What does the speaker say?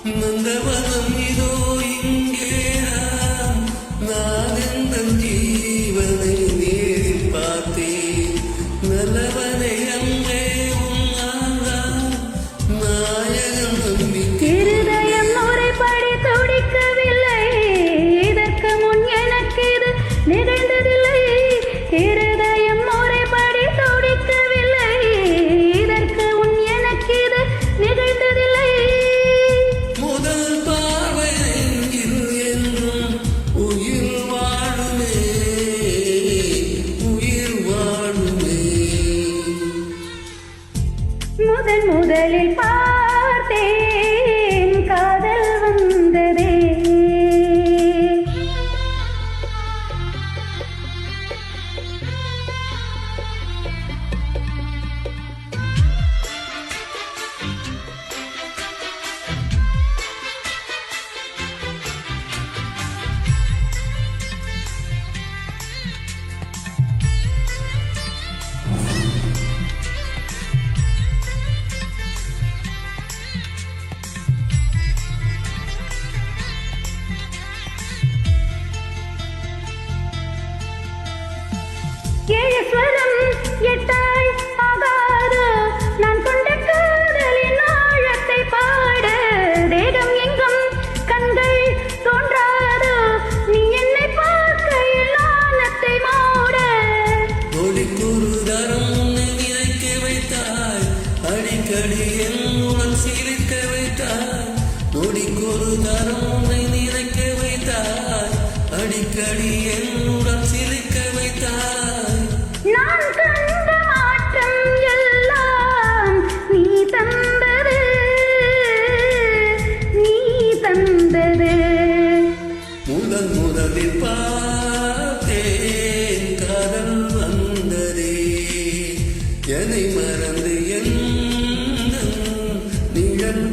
நந்தவனம் இதோ இங்கேதான் நான் எந்தன் ஜீவனை நேரில் பார்த்தேன் நல்லவனை அங்கே உன்னால்தான் நாயகன் நம்பிக்கை இருதயம் முறைப்படி துடிக்கவில்லை இதற்கு முன் எனக்கு இது நிகழ்ந்ததில்லை இருதயம் முறைப்படி துடிக்கவில்லை இதற்கு முன் எனக்கு இது நிகழ்ந்ததில்லை முதல் பார்வை நெஞ்சில் என்றும் உயிர் வாழுமே உயிர் வாழுமே முதலில் பார்த்தேன் காதல் வந்ததே ஏழு ஸ்வரம் எட்டாய் ஆகாது நான் கொண்ட காதலின் ஆழத்தை பாட தேகம் எங்கும் கண்கள் தோன்றாது நீ என்னை பார்க்கையில் நாணத்தை மூட ஒளிக்குறு தரம் உன்னை நினைக்க வைத்தாய் அடிக்கடி என்னுடன் சிரிக்க வைத்தாய் ஒளிக்குறு தரம் உன்னை நினைக்க வைத்தாய் அடிக்கடி என்னுடன் சிரிக்க வைத்தாய் நான் கண்ட மாற்றம் எல்லாம் நீ தந்தது நீ தந்தது முதலில் பார்த்தேன் காதல் வந்ததே என்னை மறந்து என் நிழல்